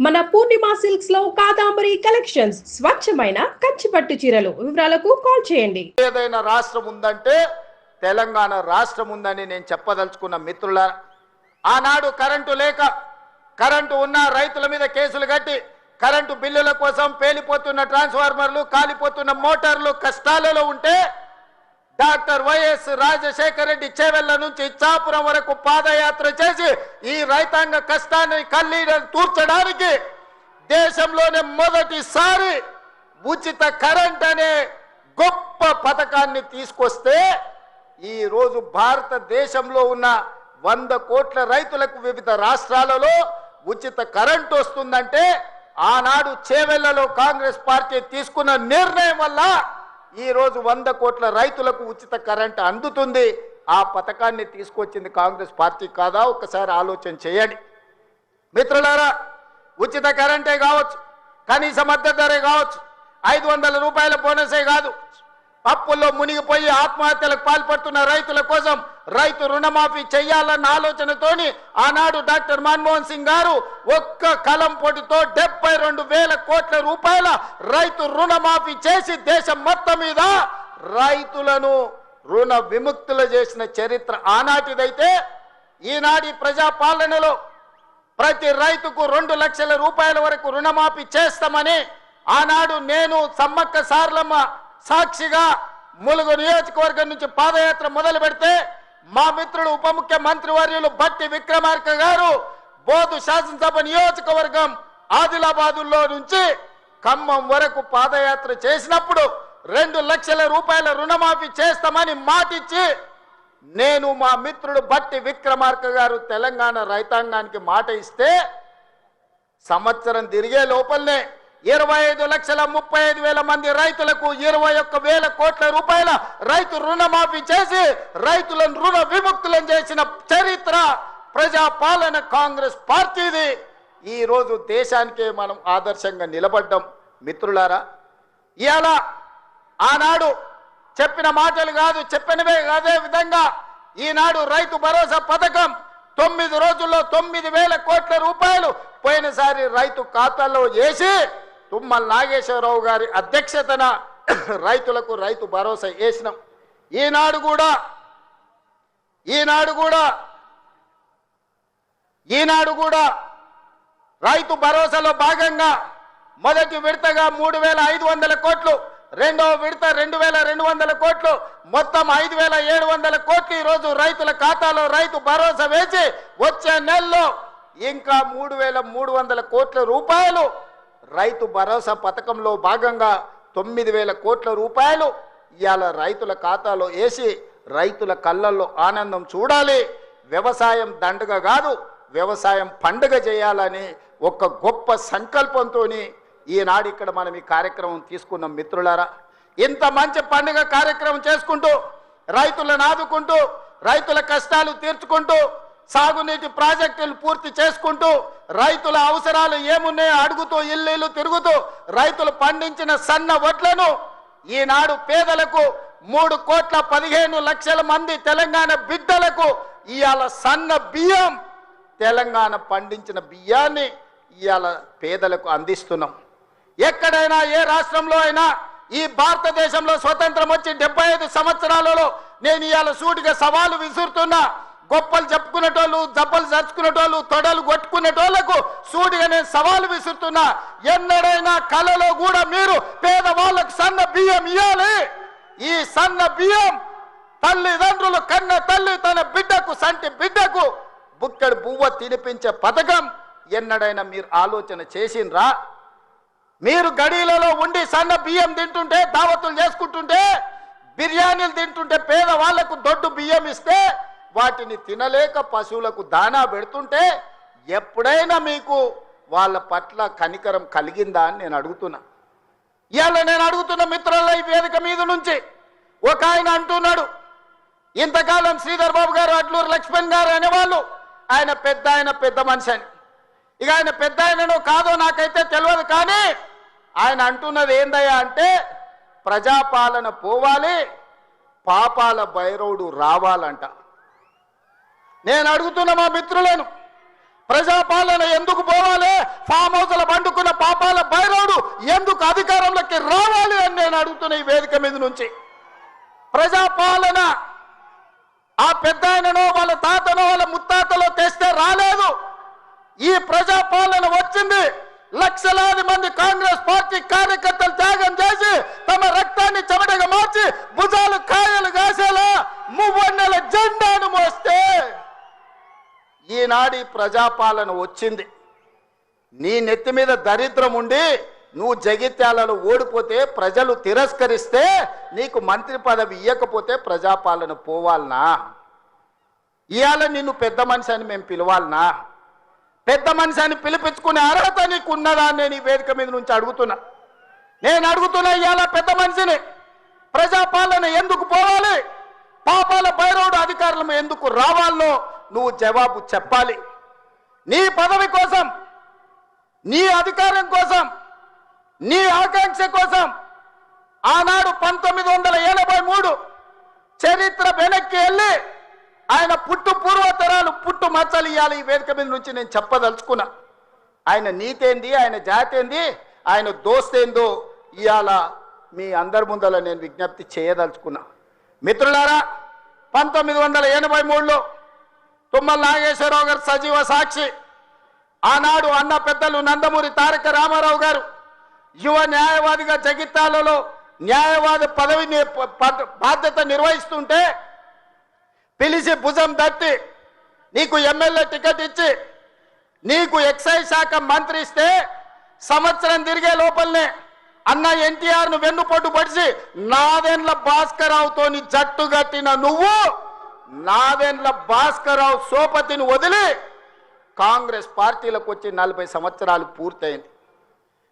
మన పూర్ణిమ సిల్క్స్ లో కాదాంబరి కలెక్షన్స్ స్వచ్ఛమైన కంచి పట్టు చీరలు. వివరాలకు కాల్ చేయండి. ఏదైనా రాష్ట్రం ఉందంటే తెలంగాణ రాష్ట్రం ఉందని నేను చెప్పదలుచుకున్న మిత్రులారా, ఆనాడు కరెంటు లేక కరెంటు ఉన్న రైతుల మీద కేసులు కట్టి కరెంటు బిల్లుల కోసం పేలిపోతున్న ట్రాన్స్ఫార్మర్లు, కాలిపోతున్న మోటార్లు కష్టాలలో ఉంటే డాక్టర్ వైఎస్ రాజశేఖర రెడ్డి చేవెళ్ల నుంచి ఇచ్చాపురం వరకు పాదయాత్ర చేసి ఈ రైతాంగ కష్టాన్ని కన్నీళ్లను తూర్చడానికి దేశంలోనే మొదటిసారి ఉచిత కరెంట్ అనే గొప్ప పథకాన్ని తీసుకొస్తే ఈ రోజు భారతదేశంలో ఉన్న 100 కోట్ల రైతులకు వివిధ రాష్ట్రాలలో ఉచిత కరెంట్ వస్తుందంటే ఆనాడు చేవెళ్లలో కాంగ్రెస్ పార్టీ తీసుకున్న నిర్ణయం వల్ల ఈ రోజు 100 కోట్ల రైతులకు ఉచిత కరెంట్ అందుతుంది. ఆ పథకాన్ని తీసుకొచ్చింది కాంగ్రెస్ పార్టీ కాదా? ఒక్కసారి ఆలోచన చేయండి మిత్రులారా. ఉచిత కరెంటే కావచ్చు, కనీస మద్దతు ధరే కావచ్చు, 500 రూపాయల బోనసే కాదు, అప్పుల్లో మునిగిపోయి ఆత్మహత్యలకు పాల్పడుతున్న రైతుల కోసం రైతు రుణమాఫీ చేయాలన్న ఆలోచనతోని ఆనాడు డాక్టర్ మన్మోహన్ సింగ్ గారు ఒక్క కలం పొడితో 72,000 కోట్ల రూపాయల రైతు రుణమాఫీ చేసి దేశం మొత్తం మీద రైతులను రుణ విముక్తులు చేసిన చరిత్ర ఆనాటిదైతే, ఈనాటి ప్రజాపాలనలో ప్రతి రైతుకు 2 లక్షల రూపాయల వరకు రుణమాఫీ చేస్తామని ఆనాడు నేను సమ్మక్క సారలమ్మ సాక్షిగా ములుగు నియోజకవర్గం నుంచి పాదయాత్ర మొదలు పెడితే మా మిత్రుడు ఉప ముఖ్యమంత్రి వర్యులు బట్టి విక్రమార్క గారు బోధు శాసనసభ నియోజకవర్గం ఆదిలాబాదులో నుంచి ఖమ్మం వరకు పాదయాత్ర చేసినప్పుడు 2 లక్షల రూపాయల రుణమాఫీ చేస్తామని మాటిచ్చి నేను మా మిత్రుడు బట్టి విక్రమార్క గారు తెలంగాణ రైతాంగానికి మాట ఇస్తే సంవత్సరం తిరిగే లోపలనే 25,35,000 మంది రైతులకు 21,000 కోట్ల రూపాయల రైతు రుణమాఫీ చేసి రైతులను రుణ విముక్తులను చేసిన చరిత్ర ప్రజాపాలన కాంగ్రెస్ పార్టీది. ఈ రోజు దేశానికే మనం ఆదర్శంగా నిలబడ్డాం మిత్రులారా. ఇవాళ ఆనాడు చెప్పిన మాటలు కాదు, చెప్పినవే అదే విధంగా ఈనాడు రైతు భరోసా పథకం 9 రోజుల్లో 9,000 కోట్ల రూపాయలు పోయినసారి రైతు ఖాతాలో వేసి తుమ్మల నాగేశ్వరరావు గారి అధ్యక్షతన రైతులకు రైతు భరోసా వేసినాం. ఈనాడు కూడా రైతు భరోసాలో భాగంగా మొదటి విడతగా 3,500 కోట్లు, రెండవ విడత 2,200 కోట్లు, మొత్తం 5,700 కోట్లు ఈరోజు రైతుల ఖాతాలో రైతు భరోసా వేసి వచ్చే నెలలో ఇంకా 3,300 కోట్ల రూపాయలు రైతు భరోసా పథకంలో భాగంగా 9,000 కోట్ల రూపాయలు ఇవాళ రైతుల ఖాతాలో వేసి రైతుల కళ్ళల్లో ఆనందం చూడాలి. వ్యవసాయం దండగ కాదు, వ్యవసాయం పండుగ చేయాలని ఒక గొప్ప సంకల్పంతో ఈనాడు ఇక్కడ మనం ఈ కార్యక్రమం తీసుకున్నాం మిత్రులారా. ఇంత మంచి పండుగ కార్యక్రమం చేసుకుంటూ రైతులను ఆదుకుంటూ రైతుల కష్టాలు తీర్చుకుంటూ సాగునీటి ప్రాజెక్టులు పూర్తి చేసుకుంటూ రైతుల అవసరాలు ఏమున్నాయో అడుగుతూ ఇల్లు తిరుగుతూ రైతులు పండించిన సన్న వడ్లను ఈనాడు పేదలకు 3,15,00,000 మంది తెలంగాణ బిడ్డలకు ఇవాళ సన్న బియ్యం, తెలంగాణ పండించిన బియ్యాన్ని ఇవాళ పేదలకు అందిస్తున్నాం. ఎక్కడైనా ఏ రాష్ట్రంలో అయినా ఈ భారతదేశంలో స్వతంత్రం వచ్చి 75 సంవత్సరాలలో నేను ఇవాళ సూటిగా సవాలు విసురుతున్నా. గొప్పలు చెప్పుకునేటోళ్ళు, జబ్బలు చరుచుకునేటోళ్ళు, తొడలు కొట్టుకునేటోళ్లకు సూటిగా నేను సవాలు విసురుతున్నా. ఎన్నడైనా కలలో కూడా మీరు పేదవాళ్ళకు సన్న బియ్యం ఇవ్వాలి. ఈ సన్న బియ్యం తల్లిదండ్రులు కన్న తల్లి తన బిడ్డకు, సంటి బిడ్డకు బుక్కడి బువ్వ తినిపించే పథకం ఎన్నడైనా మీరు ఆలోచన చేసిండ్రా? మీరు గడీలలో ఉండి సన్న బియ్యం తింటుంటే, దావతులు చేసుకుంటుంటే, బిర్యానీలు తింటుంటే, పేదవాళ్లకు దొడ్డు బియ్యం ఇస్తే వాటిని తినలేక పశువులకు దానా పెడుతుంటే ఎప్పుడైనా మీకు వాళ్ళ పట్ల కనికరం కలిగిందా అని నేను అడుగుతున్నా. ఇవాళ నేను అడుగుతున్న మిత్రుల ఈ వేదిక మీద నుంచి ఒక ఆయన అంటున్నాడు, ఇంతకాలం శ్రీధర్ బాబు గారు, అడ్లూరు లక్ష్మణ్ గారు అనేవాళ్ళు ఆయన పెద్ద మనిషి అని. ఇక ఆయన పెద్ద ఆయనను కాదో నాకైతే తెలియదు, కానీ ఆయన అంటున్నది ఏందయ్యా అంటే ప్రజాపాలన పోవాలి, పాపాల భైరవుడు రావాలంట. నేను అడుగుతున్న మా మిత్రులను, ప్రజాపాలన ఎందుకు పోవాలి? ఫామ్ హౌస్ల పండుకున్న పాపాల భైరవుడు ఎందుకు అధికారంలోకి రావాలి అని నేను అడుగుతున్న ఈ వేదిక మీద నుంచి. ప్రజాపాలన ఆ పెద్ద ఆయననో వాళ్ళ తాతనో వాళ్ళ ముత్తాతలో తెస్తే రాలేదు. ఈ ప్రజాపాలన వచ్చింది లక్షలాది మంది కాంగ్రెస్ పార్టీ కార్యకర్తలు త్యాగం చేసి తమ రక్తాన్ని చెమటగా మార్చి భుజాలు కాయలు కాసేలా మువ్వన్నెల జెండాను మోస్తే ఈనాడు ప్రజాపాలన వచ్చింది. నీ నెత్తి మీద దరిద్రం ఉండి నువ్వు జగిత్యాలలో ఓడిపోతే ప్రజలు తిరస్కరిస్తే నీకు మంత్రి పదవి ఇవ్వకపోతే ప్రజాపాలన పోవాలనా? ఇవాళ నిన్ను పెద్ద మనిషి అని మేము పిలవాలనా? పెద్ద మనిషి అని పిలిపించుకునే అర్హత నీకు ఉన్నదా అని నేను ఈ వేదిక మీద నుంచి అడుగుతున్నా. నేను అడుగుతున్నా ఇవాళ పెద్ద మనిషిని, ప్రజాపాలన ఎందుకు పోవాలి? పాపాల భైరవుడు అధికారులు ఎందుకు రావాలో నువ్వు జవాబు చెప్పాలి. నీ పదవి కోసం, నీ అధికారం కోసం, నీ ఆకాంక్ష కోసం ఆనాడు 1983 చరిత్ర వెనక్కి వెళ్ళి ఆయన పుట్టు పూర్వతరాలు పుట్టు మచ్చలు ఇవ్వాలి. ఈ వేదిక మీద నుంచి నేను చెప్పదలుచుకున్నా. ఆయన నీతేంది, ఆయన జాతేంది, ఆయన దోస్తేందో ఇవాళ మీ అందరి ముందర నేను విజ్ఞప్తి చేయదలుచుకున్నా. మిత్రులారా, 1983లో తుమ్మల నాగేశ్వరరావు గారు సజీవ సాక్షి. ఆనాడు అన్న పెద్దలు నందమూరి తారక రామారావు గారు యువ న్యాయవాదిగా జగిత్యాలలో న్యాయవాద పదవిని బాధ్యత నిర్వహిస్తుంటే పిలిచి భుజం తట్టి నీకు ఎమ్మెల్యే టికెట్ ఇచ్చి నీకు ఎక్సైజ్ శాఖ మంత్రి ఇస్తే సంవత్సరం తిరిగే లోపలనే అన్న ఎన్టీఆర్ను వెన్నుపోటు పడిచి నాదెండ్ల భాస్కరరావుతోని జట్టు కట్టిన నువ్వు నాదెండ్ల భాస్కరరావు సోపతిని వదిలి కాంగ్రెస్ పార్టీలకు వచ్చి 40 సంవత్సరాలు పూర్తయింది.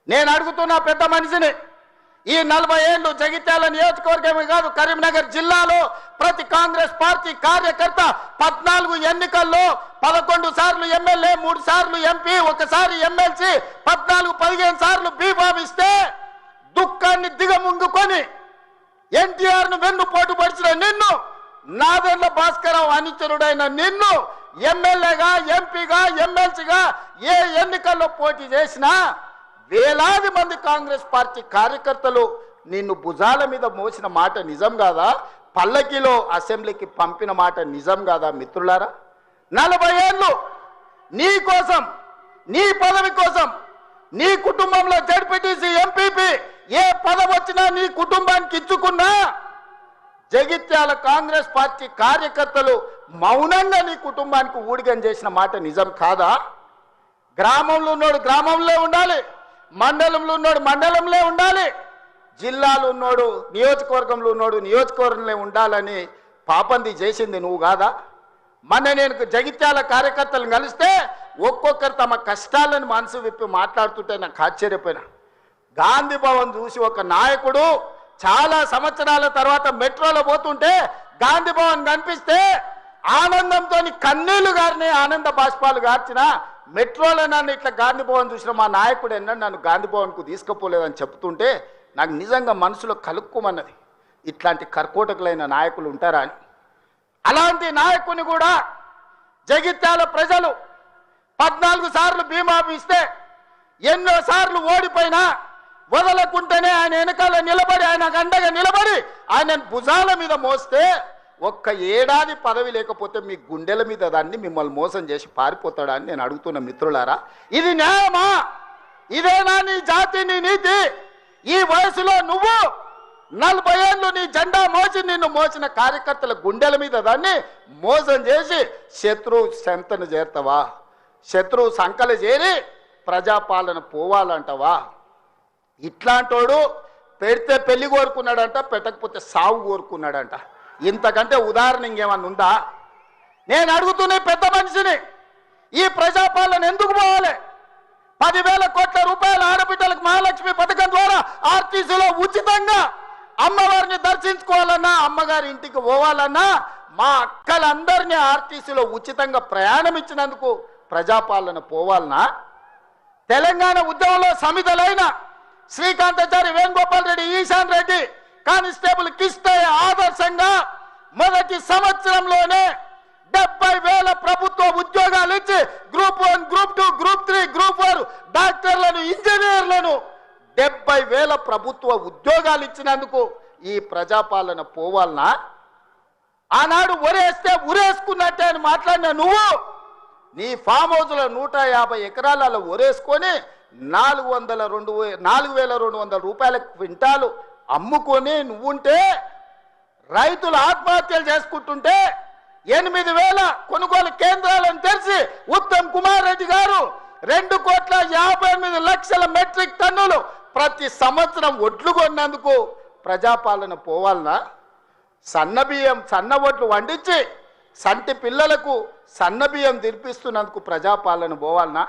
నేను అడుగుతున్నా పెద్ద మనిషిని, ఈ 40 ఏళ్ళు జగిత్యాల నియోజకవర్గమే కాదు కరీంనగర్ జిల్లాలో ప్రతి కాంగ్రెస్ పార్టీ కార్యకర్త 14 ఎన్నికల్లో 11 సార్లు ఎమ్మెల్యే, 3 సార్లు ఎంపీ, 1 సారి ఎమ్మెల్సీ, 14-15 సార్లు బీఫామ్ ఇస్తే దుఃఖాన్ని దిగముంగుకొని ఎన్టీఆర్ను వెన్నుపోటు పడిచిన నిన్ను, నాదెండ్ల భాస్కరరావు అనుచరుడైన నిన్ను ఎమ్మెల్యేగా, ఎంపీగా, ఎమ్మెల్సీగా ఏ ఎన్నికల్లో పోటీ చేసినా వేలాది మంది కాంగ్రెస్ పార్టీ కార్యకర్తలు నిన్ను భుజాల మీద మోసిన మాట నిజం కాదా? పల్లకిలో అసెంబ్లీకి పంపిన మాట నిజం కాదా? మిత్రులారా, 40 ఏళ్ళు నీ కోసం, నీ పదవి కోసం, నీ కుటుంబంలో జడ్పీటీసీ, ఎంపీపీ ఏ పదవి వచ్చినా నీ కుటుంబానికి ఇచ్చుకున్నా జగిత్యాల కాంగ్రెస్ పార్టీ కార్యకర్తలు మౌనంగా నీ కుటుంబానికి ఊడిగం చేసిన మాట నిజం కాదా? గ్రామంలో ఉన్నోడు గ్రామంలో ఉండాలి, మండలంలో ఉన్నోడు మండలంలో ఉండాలి, జిల్లాలో ఉన్నోడు నియోజకవర్గంలో ఉన్నోడు నియోజకవర్గంలో ఉండాలని పాపంది చేసింది నువ్వు కాదా? మొన్న నేను జగిత్యాల కార్యకర్తలను కలిస్తే ఒక్కొక్కరు తమ కష్టాలను మనసు విప్పి మాట్లాడుతుంటే నాకు ఆశ్చర్యపోయినా. గాంధీ భవన్ చూసి ఒక నాయకుడు చాలా సంవత్సరాల తర్వాత మెట్రోలో పోతుంటే గాంధీ భవన్ కనిపిస్తే ఆనందంతో కన్నీళ్లు గారిని ఆనంద బాష్పాలు గార్చిన మెట్రోలో నన్ను ఇట్లా గాంధీ భవన్ చూసిన మా నాయకుడు ఎన్నడూ నన్ను గాంధీ భవన్కు తీసుకుపోలేదని చెప్తుంటే నాకు నిజంగా మనసులో కలుక్కుమన్నది. ఇట్లాంటి కర్కోటకులైన నాయకులు ఉంటారా అని. అలాంటి నాయకుని కూడా జగిత్యాల ప్రజలు 14 సార్లు బీమా ఇస్తే ఎన్నో సార్లు ఓడిపోయినా వదలకుంటేనే ఆయన వెనకాల నిలబడి, ఆయన అండగా నిలబడి ఆయన భుజాల మీద మోస్తే ఒక్క ఏడాది పదవి లేకపోతే మీ గుండెల మీద దాన్ని మిమ్మల్ని మోసం చేసి పారిపోతాడా అని నేను అడుగుతున్న మిత్రులారా. ఇది న్యాయమా? ఇదేనా నీ జాతి, నీ నీతి? ఈ వయసులో నువ్వు 40 ఏళ్ళు నీ జెండా మోసి నిన్ను మోసిన కార్యకర్తల గుండెల మీద దాన్ని మోసం చేసి శత్రువు సంతను చేరుతావా? శత్రువు సంకలు చేరి ప్రజాపాలన పోవాలంటవా? ఇట్లాంటోడు పెడితే పెళ్లి కోరుకున్నాడంట, పెట్టకపోతే సాగు కోరుకున్నాడంట. ఇంతకంటే ఉదాహరణ ఇంకేమన్నా ఉందా? నేను అడుగుతున్న పెద్ద మనిషిని, ఈ ప్రజాపాలన ఎందుకు పోవాలి? 10,000 కోట్ల రూపాయల ఆడబిడ్డలకు మహాలక్ష్మి పథకం ద్వారా ఆర్టీసీలో ఉచితంగా అమ్మవారిని దర్శించుకోవాలన్నా, అమ్మగారి ఇంటికి పోవాలన్నా మా అక్కలందరినీ ఆర్టీసీలో ఉచితంగా ప్రయాణం ఇచ్చినందుకు ప్రజాపాలన పోవాలనా? తెలంగాణ ఉద్యమంలో సమిధలైన శ్రీకాంతాచారి, వేణుగోపాల్ రెడ్డి, ఈశాన్ రెడ్డి, కానిస్టేబుల్ కిష్టయ్య ఆదర్శంగా మొదటి సంవత్సరంలోనే 70,000 ప్రభుత్వ ఉద్యోగాలు ఇచ్చి గ్రూప్ 1, గ్రూప్ 2, గ్రూప్ 3, గ్రూప్ 4 డాక్టర్లను, ఇంజనీర్లను 70,000 ప్రభుత్వ ఉద్యోగాలు ఇచ్చినందుకు ఈ ప్రజాపాలన పోవాలనా? ఆనాడు ఒరేస్తే ఉరేసుకున్నట్టే అని మాట్లాడిన నువ్వు నీ ఫామ్ హౌస్లో 150 ఎకరాలలో ఒరేసుకొని 4,200 రూపాయల క్వింటాలు అమ్ముకొని నువ్వుంటే రైతులు ఆత్మహత్యలు చేసుకుంటుంటే 8,000 కొనుగోలు కేంద్రాలను తెరిచి ఉత్తమ్ కుమార్ రెడ్డి గారు 2,58,00,000 మెట్రిక్ టన్నులు ప్రతి సంవత్సరం ఒడ్లు కొన్నందుకు ప్రజాపాలన పోవాలనా? సన్నబియ్యం, సన్న ఒడ్లు వండించి సంటి పిల్లలకు సన్నబియ్యం తినిపిస్తున్నందుకు ప్రజాపాలన పోవాలనా?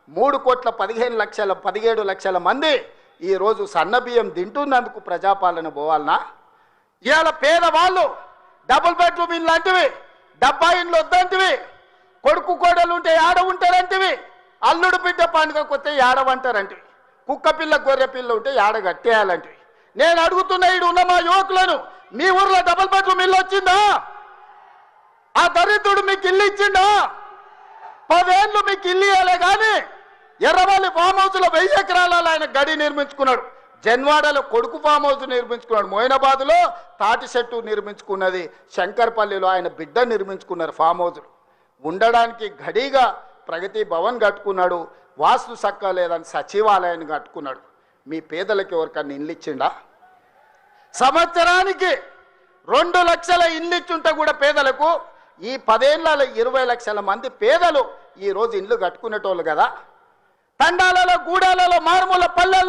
3,15,17,00,000 మంది ఈరోజు సన్నబియ్యం తింటున్నందుకు ప్రజాపాలన పోవాలనా? ఇవాళ పేదవాళ్ళు డబుల్ బెడ్రూమ్ ఇల్లు లాంటివి, డబ్బా ఇండ్లు వద్దంటివి, కొడుకు కోడలు ఉంటే ఏడ ఉంటారంటివి, అల్లుడు బిడ్డ పండుగ కొత్త ఏడవంటారంటివి, కుక్క పిల్ల గొర్రె పిల్ల ఉంటే ఏడ కట్టేయాలంటివి. నేను అడుగుతున్న ఈడు ఉన్న మా యువకులను, మీ ఊర్లో డబుల్ బెడ్రూమ్ ఇల్లు వచ్చిందా? ఆ దరిద్రుడు మీకు ఇల్లు ఇచ్చిందా? 10 ఏళ్ళు మీకు ఇల్లు ఇవ్వలే కానీ ఎర్రవల్లి ఫామ్ హౌస్లో 1000 ఎకరాలలో ఆయన గడి నిర్మించుకున్నాడు. జన్వాడలో కొడుకు ఫామ్ హౌస్ నిర్మించుకున్నాడు. మోయినాబాద్లో తాటి చెట్టు నిర్మించుకున్నది. శంకర్పల్లిలో ఆయన బిడ్డ నిర్మించుకున్నారు ఫామ్ హౌస్లు. ఉండడానికి గడిగా ప్రగతి భవన్ కట్టుకున్నాడు. వాస్తు సక్క లేదని సచివాలయాన్ని కట్టుకున్నాడు. మీ పేదలకు ఎవరికన్నా ఇల్లు ఇచ్చిండా? సంవత్సరానికి 2 లక్షల ఇల్లు ఇచ్చుంటే కూడా పేదలకు ఈ 10 ఏళ్లలో 20 లక్షల మంది పేదలు ఈరోజు ఇల్లు కట్టుకునేటోళ్ళు కదా. తండాలలో, గూడాలలో, మారుమూల పల్లెల్లో